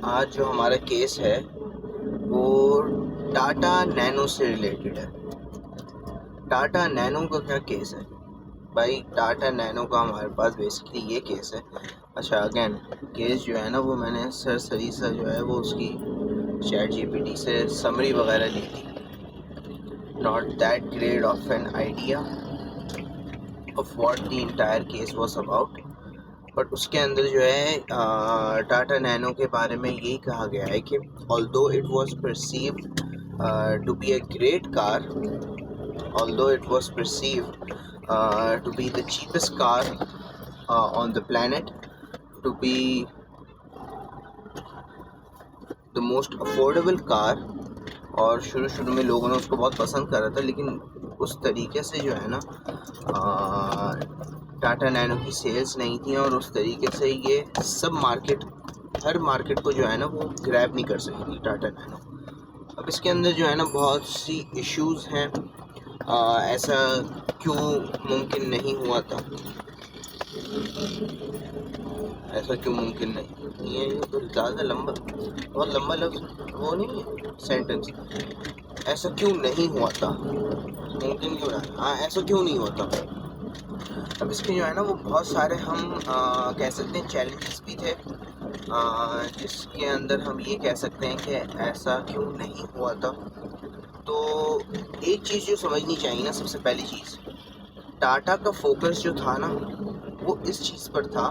आज जो हमारा केस है वो टाटा नैनो से रिलेटेड है। टाटा नैनो का क्या केस है भाई? टाटा नैनो का हमारे पास बेसिकली ये केस है। अच्छा, अगेन केस जो है ना वो मैंने सरसरी सा जो है वो उसकी चैट जीपीटी से समरी वगैरह ली थी। Not that great of an idea of what the entire case was about, but उसके अंदर जो है टाटा नैनो के बारे में यही कहा गया है कि although it was perceived to be a great car, although it was perceived to be the cheapest car on the planet, to be the most affordable car, और शुरू में लोगों ने उसको बहुत पसंद करा था, लेकिन उस तरीके से जो है ना टाटा नैनो की सेल्स नहीं थी, और उस तरीके से ये सब हर मार्केट को जो है ना वो ग्रैब नहीं कर सकी थी टाटा नैनो। अब इसके अंदर जो है ना बहुत सी इश्यूज़ हैं। ऐसा क्यों मुमकिन नहीं हुआ था? ऐसा क्यों मुमकिन नहीं है? ये तो ज़्यादा लंबा, बहुत लंबा लफ्ज़ वो नहीं है सेंटेंस। ऐसा क्यों नहीं हुआ था? मुमकिन क्यों रहा? हाँ, ऐसा क्यों नहीं होता? अब इसके जो है ना वो बहुत सारे हम कह सकते हैं चैलेंजेस भी थे, जिसके अंदर हम ये कह सकते हैं कि ऐसा क्यों नहीं हुआ था। तो एक चीज़ जो समझनी चाहिए ना, सबसे पहली चीज़, टाटा का फोकस जो था ना वो इस चीज़ पर था,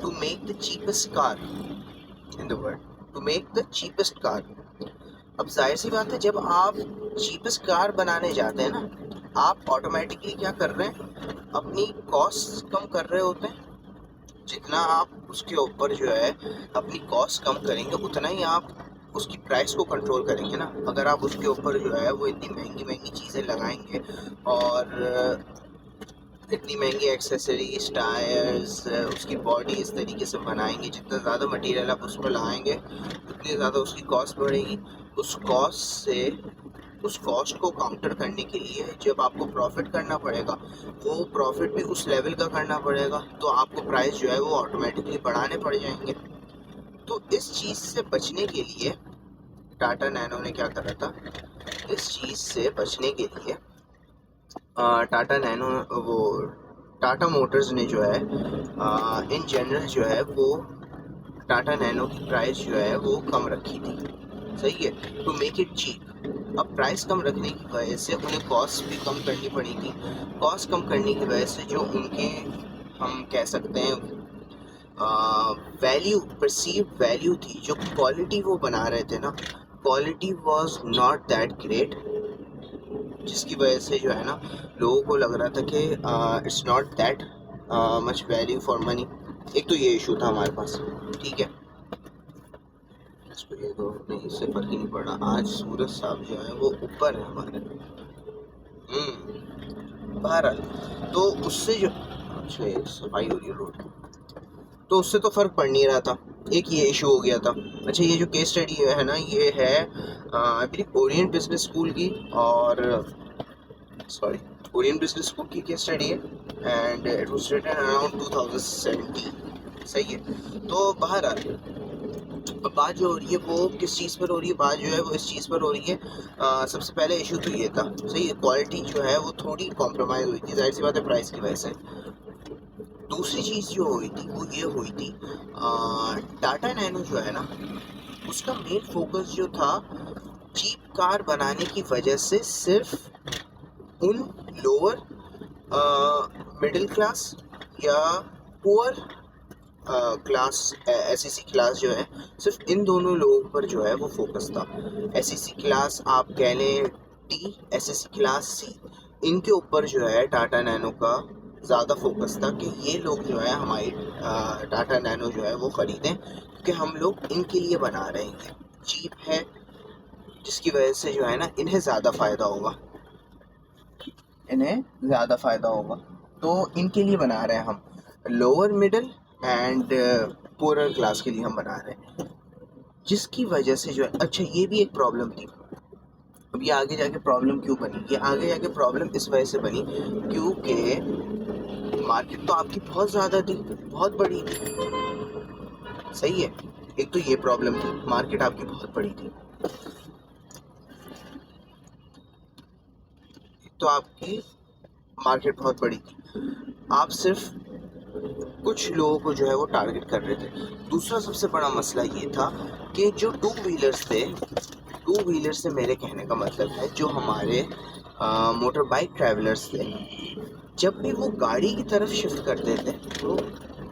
to make the cheapest car in the world, to make the cheapest car. अब जाहिर सी बात है, जब आप चीपेस्ट कार बनाने जाते हैं ना, आप ऑटोमेटिकली क्या कर रहे हैं, अपनी कॉस्ट कम कर रहे होते हैं। जितना आप उसके ऊपर जो है अपनी कॉस्ट कम करेंगे, उतना ही आप उसकी प्राइस को कंट्रोल करेंगे ना। अगर आप उसके ऊपर जो है वो इतनी महंगी चीज़ें लगाएंगे और इतनी महंगी एक्सेसरीज, टायर्स, उसकी बॉडी इस तरीके से बनाएंगे, जितना ज़्यादा मटेरियल आप उस पर लगाएंगे उतनी ज़्यादा उसकी कॉस्ट बढ़ेगी। उस कॉस्ट को काउंटर करने के लिए जब आपको प्रॉफिट करना पड़ेगा, वो प्रॉफिट भी उस लेवल का करना पड़ेगा, तो आपको प्राइस जो है वो ऑटोमेटिकली बढ़ाने पड़ जाएंगे। तो इस चीज़ से बचने के लिए टाटा नैनो ने क्या करा था? इस चीज़ से बचने के लिए टाटा मोटर्स ने जो है इन जनरल जो है वो टाटा नैनो की प्राइस जो है वो कम रखी थी। सही है, टू मेक इट चीप। अब प्राइस कम रखने की वजह से उन्हें कॉस्ट भी कम करनी पड़ेगी। कॉस्ट कम करने की वजह से जो उनके, हम कह सकते हैं, परसीव्ड वैल्यू थी, जो क्वालिटी वो बना रहे थे ना, quality was not that great, जिसकी वजह से जो है ना लोगों को लग रहा था कि it's not that much value for money. एक तो ये इशू था हमारे पास, ठीक है। इसको ये तो नहीं, इससे फर्क ही नहीं पड़ा। आज सूरज साहब जो है वो ऊपर है हमारे। बहरहाल, तो उससे जो, अच्छा ये सफाई हो रही है रोड, तो उससे तो फ़र्क पड़ नहीं रहा था। एक ये इशू हो गया था। अच्छा, ये जो केस स्टडी है ना, ये है मेरी ओरिएंट बिजनेस स्कूल की, और ओरिएंट बिजनेस स्कूल की केस स्टडी है, and it was written around 2017। सही है। तो बहरहाल बात जो हो रही है वो किस चीज़ पर हो रही है? बात जो है वो इस चीज़ पर हो रही है, सबसे पहले इशू तो ये था, सही है, क्वालिटी जो है वो थोड़ी कॉम्प्रोमाइज़ हुई थी, जाहिर सी बात है प्राइस की वजह से। दूसरी चीज़ जो हुई थी वो ये हुई थी, टाटा नैनो जो है ना उसका मेन फोकस जो था चीप कार बनाने की वजह से सिर्फ उन लोअर मिडिल क्लास या पुअर क्लास, एसईसी क्लास जो है, सिर्फ इन दोनों लोगों पर जो है वो फोकस था। एसईसी क्लास आप कह लें टी, एसईसी क्लास सी, इनके ऊपर जो है टाटा नैनो का ज़्यादा फोकस था कि ये लोग जो है हमारी टाटा नैनो जो है वो ख़रीदें, क्योंकि हम लोग इनके लिए बना रहे हैं, चीप है, जिसकी वजह से जो है ना इन्हें ज़्यादा फ़ायदा होगा। तो इनके लिए बना रहे हैं हम, lower middle and poor class के लिए हम बना रहे हैं, जिसकी वजह से जो है, अच्छा ये भी एक प्रॉब्लम थी। अब ये आगे जाके प्रॉब्लम क्यों बनी? ये आगे जाके प्रॉब्लम इस वजह से बनी क्योंकि मार्केट तो आपकी बहुत ज़्यादा थी, बहुत बड़ी थी, सही है। एक तो ये प्रॉब्लम थी, मार्केट आपकी बहुत बड़ी थी, एक तो आपकी मार्केट बहुत बड़ी थी, आप सिर्फ कुछ लोगों को जो है वो टारगेट कर रहे थे। दूसरा सबसे बड़ा मसला ये था कि जो टू व्हीलर्स थे, टू व्हीलर से मेरे कहने का मतलब है जो हमारे मोटर बाइक ट्रैवलर्स थे, जब भी वो गाड़ी की तरफ शिफ्ट करते थे तो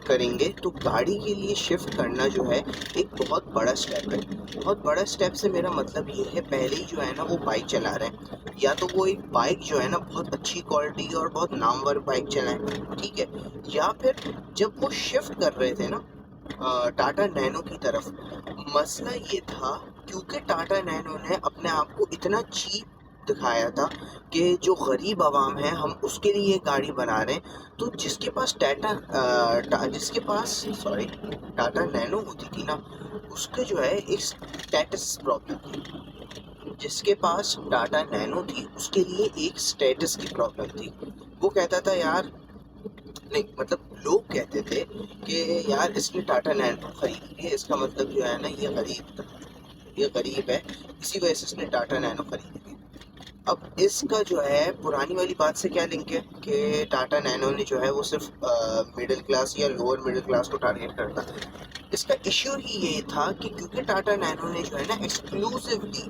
करेंगे तो गाड़ी के लिए शिफ्ट करना जो है एक बहुत बड़ा स्टेप है। बहुत बड़ा स्टेप से मेरा मतलब ये है, पहले ही जो है ना वो बाइक चला रहे हैं, या तो वो एक बाइक जो है ना बहुत अच्छी क्वालिटी और बहुत नामवर बाइक चलाएं, ठीक है, या फिर जब वो शिफ्ट कर रहे थे ना टाटा नैनो की तरफ, मसला ये था क्योंकि टाटा नैनो ने अपने आप को इतना चीप दिखाया था कि जो गरीब आवाम है हम उसके लिए गाड़ी बना रहे हैं, तो जिसके पास जिसके पास टाटा नैनो होती थी ना, उसके जो है एक स्टेटस प्रॉब्लम थी। जिसके पास टाटा नैनो थी उसके लिए एक स्टेटस की प्रॉब्लम थी। वो कहता था यार, नहीं मतलब लोग कहते थे कि यार इसने टाटा नैनो खरीदी है, इसका मतलब जो है ना ये गरीब है, इसी वजह से इसने टाटा नैनो खरीदी है। अब इसका जो है पुरानी वाली बात से क्या लिंक है कि टाटा नैनो ने जो है वो सिर्फ मिडिल क्लास या लोअर मिडिल क्लास को टारगेट करता। इसका इश्यू ही ये था कि क्योंकि टाटा नैनो ने जो है ना एक्सक्लूसिवली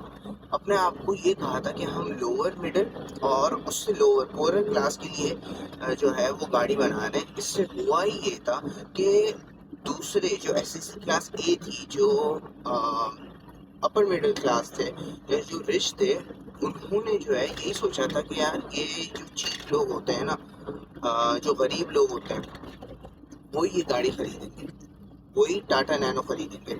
अपने आप को ये कहा था कि हम लोअर मिडिल और उससे लोअर पुअर क्लास के लिए जो है वो गाड़ी बना रहे हैं। इससे हुआ ही ये था कि दूसरे जो एसएससी क्लास ए थी, जो अपर मिडिल क्लास थे या जो रिच थे, उन्होंने जो है यही सोचा था कि यार ये जो चीप लोग होते हैं ना, जो गरीब लोग होते हैं, वो ये गाड़ी खरीदेंगे, वही टाटा नैनो खरीदेंगे।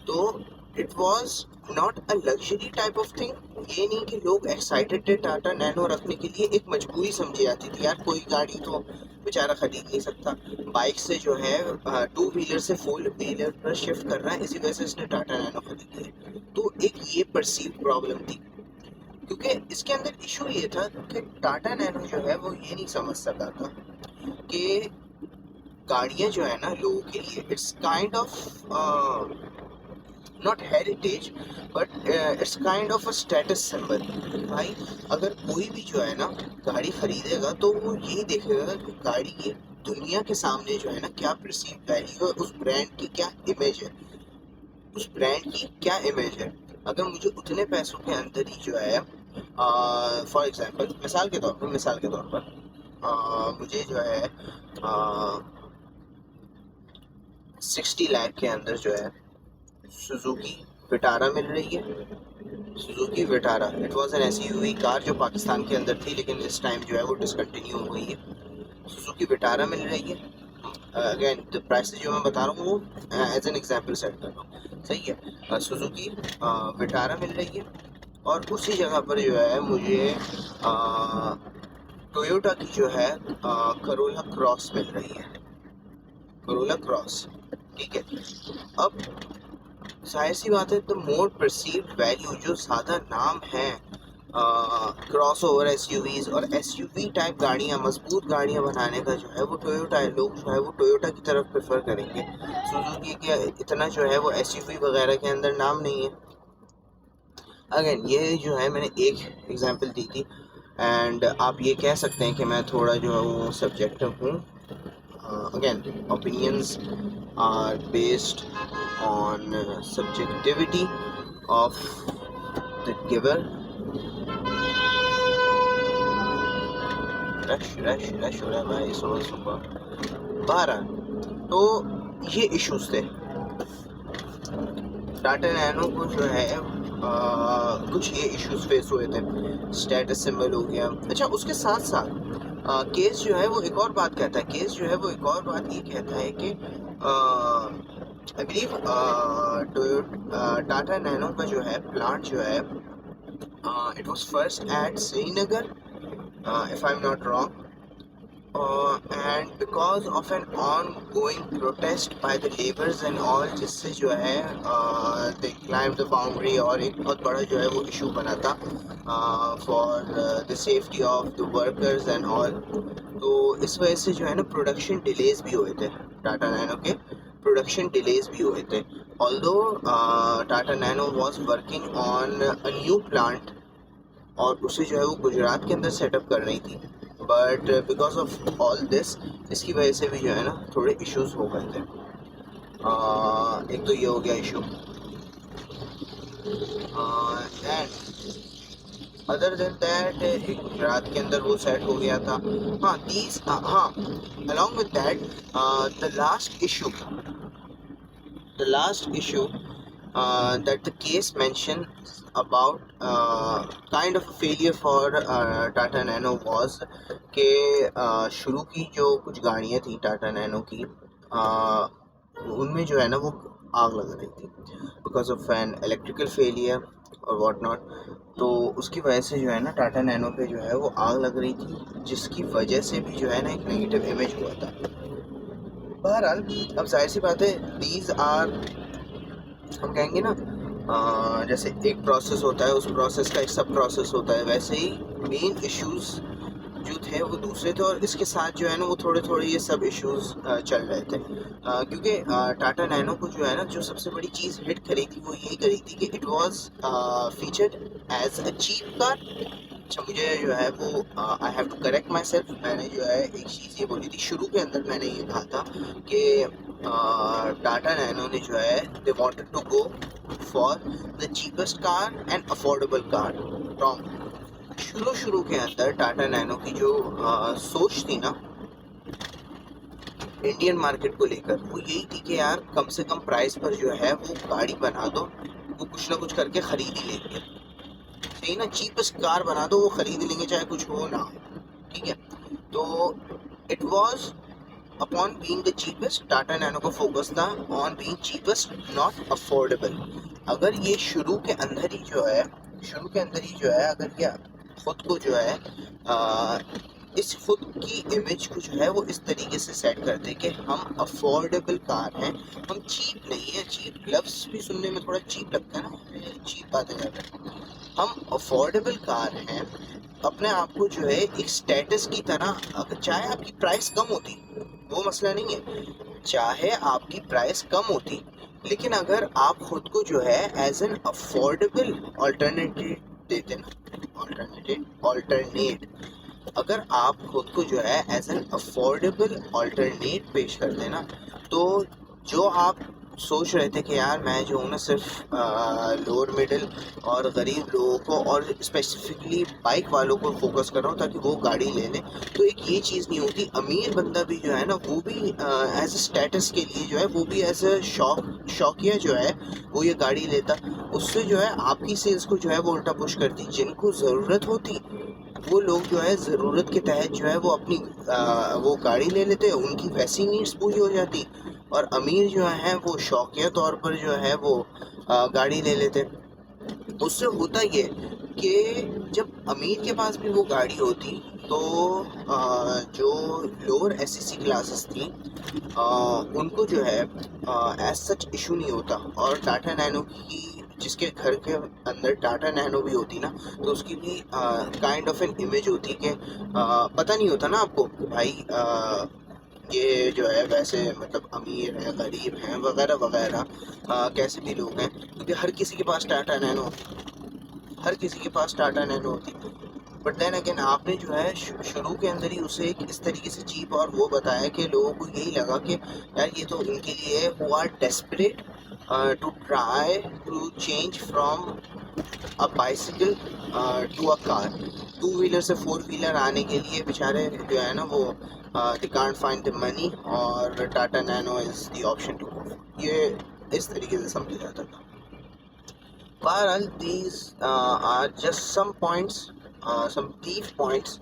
तो it was not a luxury type of thing. ये नहीं कि लोग एक्साइटेड थे टाटा नैनो रखने के लिए, एक मजबूरी समझी जाती थी यार कोई गाड़ी तो बेचारा खरीद नहीं सकता, बाइक से जो है टू व्हीलर से फोर व्हीलर पर शिफ्ट कर रहा है, इसी वजह से इसने टाटा नैनो खरीदी है। तो एक ये परसीव प्रॉब्लम थी, क्योंकि इसके अंदर इशू ये था कि टाटा नैनो जो है वो ये नहीं समझ सका था कि गाड़ियाँ जो है ना लोगों के लिए it's kind of not heritage but it's kind of a status symbol. भाई अगर कोई भी जो है ना गाड़ी खरीदेगा तो वो यही देखेगा कि गाड़ी की दुनिया के सामने जो है ना क्या परसीव वैल्यू है, उस ब्रांड की क्या इमेज है, उस ब्रांड की क्या इमेज है। अगर मुझे उतने पैसों के अंदर ही जो है फॉर एग्जांपल मिसाल के तौर पर मुझे जो है 60 लाख के अंदर जो है सुजुकी विटारा मिल रही है। Suzuki Vitara it was an SUV car जो पाकिस्तान के अंदर थी, लेकिन इस टाइम जो है वो डिसकंटिन्यू हो गई है। सुजुकी विटारा मिल रही है। अगेन द प्राइसेस जो मैं बता रहा हूँ वो एज एन एग्जांपल सेट कर रहा हूँ, सही है। सुजुकी विटारा मिल रही है और उसी जगह पर जो है मुझे टोयोटा की जो है करोला क्रॉस मिल रही है, करोला क्रॉस, ठीक है। अब जाहिर सी बात है, द मोर परसीव्ड वैल्यू, जो ज़्यादा नाम है क्रॉस ओवर एसयूवीज और एसयूवी टाइप गाड़ियाँ, मजबूत गाड़ियाँ बनाने का जो है वो टोयोटा है। लोग जो है वो टोयोटा की तरफ प्रेफर करेंगे। सुजुकी के इतना जो है वो एसयूवी वगैरह के अंदर नाम नहीं है। अगेन ये जो है मैंने एक एग्जांपल दी थी, एंड आप ये कह सकते हैं कि मैं थोड़ा जो है वो सब्जेक्टिव हूँ। Again opinions are based on subjectivity of the giver। Rush हो रहा है भाई सुबह 12। तो ये इश्यूज थे टाटा नैनो को जो है कुछ ये इश्यूज फेस हुए थे, स्टेटस सिंबल हो गया। अच्छा, उसके साथ साथ केस जो है वो एक और बात कहता है, ये कहता है कि आई बिलीव टाटा नैनो का जो है प्लांट जो है it was first at Srinagar if I am not wrong, and because of an ongoing protest by the laborers and all, जिससे जो है they climbed the boundary और एक बहुत बड़ा जो है वो इशू बना था for the safety of the workers and all। तो इस वजह से जो है ना प्रोडक्शन डिलेज भी हुए थे, टाटा नैनो के प्रोडक्शन डिलेज भी हुए थे। although Tata Nano was working on a new plant और उसे जो है वो गुजरात के अंदर सेटअप कर रही थी, but because of all this इसकी वजह से भी जो है ना थोड़े इश्यूज हो गए थे। एक तो ये हो गया issue, and other than that Gujarat के अंदर वो सेट हो गया था। हाँ दीज हाँ along with that the last issue that the case mentioned about kind of a failure for Tata Nano was कि शुरू की जो कुछ गाड़ियाँ थी टाटा नैनो की, उनमें जो है ना वो आग लग रही थी because of an electrical failure और वॉट नॉट। तो उसकी वजह से जो है ना टाटा नैनो पे जो है वो आग लग रही थी, जिसकी वजह से भी जो है ना एक नेगेटिव इमेज हुआ था। बहरहाल अब जाहिर सी बात है, दीज आर हम कहेंगे ना जैसे एक प्रोसेस होता है, उस प्रोसेस का एक सब प्रोसेस होता है, वैसे ही मेन इश्यूज जो थे वो दूसरे थे, और इसके साथ जो है ना वो थोड़े थोड़े ये सब इश्यूज चल रहे थे। क्योंकि टाटा नैनो को जो है ना जो सबसे बड़ी चीज़ हिट करी थी वो यही करी थी कि it was featured as a cheap car. अच्छा मुझे जो है वो I have to correct myself, मैंने जो है एक चीज़ ये बोली थी शुरू के अंदर, मैंने ये कहा था कि टाटा नैनो ने जो है they wanted to go for the cheapest car and affordable car. Wrong. शुरू के अंदर टाटा नैनो की जो सोच थी ना इंडियन मार्केट को लेकर, वो यही थी कि यार कम से कम प्राइस पर जो है वो गाड़ी बना दो, वो कुछ ना कुछ करके खरीद ही लेंगे, सही ना, चीपेस्ट कार बना दो वो खरीद लेंगे चाहे कुछ हो ना हो, ठीक है। तो it was upon being the cheapest, Tata nano का फोकस था on being cheapest not affordable. अगर ये शुरू के अंदर ही जो है अगर ये खुद को जो है इस खुद की इमेज को जो है वो इस तरीके से सेट करते कि हम अफोर्डेबल कार हैं, हम चीप नहीं है। चीप लफ्ज़ भी सुनने में थोड़ा चीप लगता है ना, चीप बातें कर रहे हैं, हम अफोर्डेबल कार हैं, अपने आप को जो है एक स्टेटस की तरह, अगर चाहे आपकी प्राइस कम होती वो मसला नहीं है, चाहे आपकी प्राइस कम होती, लेकिन अगर आप खुद को जो है एज एन अफोर्डेबल ऑल्टरनेटिव देते ना, ऑल्टरनेट अगर आप खुद को जो है एज एन अफोर्डेबल ऑल्टरनेट पेश कर देना, तो जो आप सोच रहे थे कि यार मैं जो हूँ ना सिर्फ लोअर मिडिल और गरीब लोगों को और स्पेसिफिकली बाइक वालों को फोकस कर रहा हूँ ताकि वो गाड़ी ले लें, तो एक ये चीज़ नहीं होती। अमीर बंदा भी जो है ना वो भी एज ए स्टेटस के लिए जो है वो भी एज ए शौकिया जो है वो ये गाड़ी लेता, उससे जो है आपकी सेल्स को जो है वो उल्टा पुश करती। जिनको ज़रूरत होती वो लोग जो है ज़रूरत के तहत जो है वो अपनी वो गाड़ी ले लेते, उनकी वैसी नीड्स पूरी हो जाती, और अमीर जो है वो शौकिया तौर पर जो है वो गाड़ी ले लेते। उससे होता ये कि जब अमीर के पास भी वो गाड़ी होती तो जो लोअर एसईसी क्लासेस थी उनको जो है एज सच इशू नहीं होता। और टाटा नैनो की जिसके घर के अंदर टाटा नैनो भी होती ना, तो उसकी भी काइंड ऑफ एन इमेज होती कि पता नहीं होता ना आपको कि भाई ये जो है वैसे मतलब अमीर है गरीब हैं वगैरह वगैरह, कैसे भी लोग हैं, क्योंकि हर किसी के पास टाटा नैनो होती। बट देन अगेन आपने जो है शुरू के अंदर ही उसे एक इस तरीके से चीप और वो बताया कि लोगों को यही लगा कि यार ये तो इनके लिए who are desperate to try to change from a bicycle to a car, two wheeler से फोर व्हीलर आने के लिए बेचारे जो है ना वो they can't find the money, और Tata Nano is the option to go, ये इस तरीके से समझा जाता था। बहरहाल these are just some points, some brief points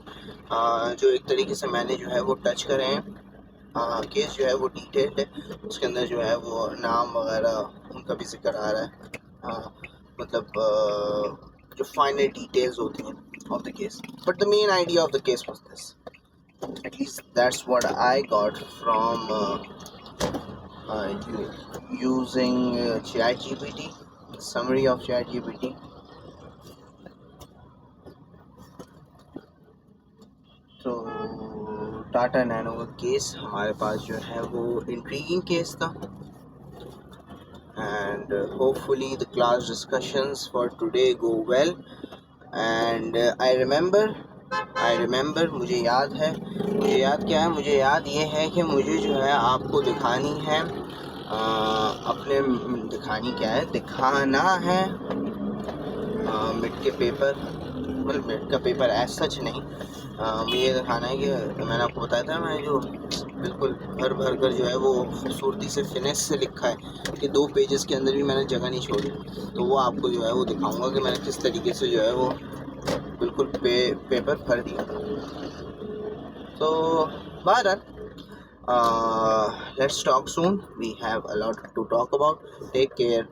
जो एक तरीके से मैंने जो है वो टच करे हैं। केस जो है वो डिटेल्ड है, उसके अंदर जो है वो नाम वगैरह उनका भी जिक्र आ रहा है, मतलब जो फाइनल डिटेल्स होती हैं of the case, but the main idea of the case was this, at least that's what I got from using ChatGPT, summary of ChatGPT. तो टाटा नैनो का केस हमारे पास जो है वो इंट्रीगिंग केस था, and hopefully the class discussions for today go well. And I remember मुझे याद क्या है, मुझे याद ये है कि मुझे जो है आपको दिखानी है दिखाना है मिड के पेपर, मतलब मिड का पेपर एज सच नहीं, मुझे ये दिखाना है कि मैंने आपको बताया था, मैं जो बिल्कुल भर कर जो है वो खूबसूरती से फिनिश से लिखा है कि 2 पेजेस के अंदर भी मैंने जगह नहीं छोड़ी, तो वो आपको जो है वो दिखाऊंगा कि मैंने किस तरीके से जो है वो बिल्कुल पेपर भर दिया। तो बहरहाल let's talk soon, we have a lot to talk about, take care।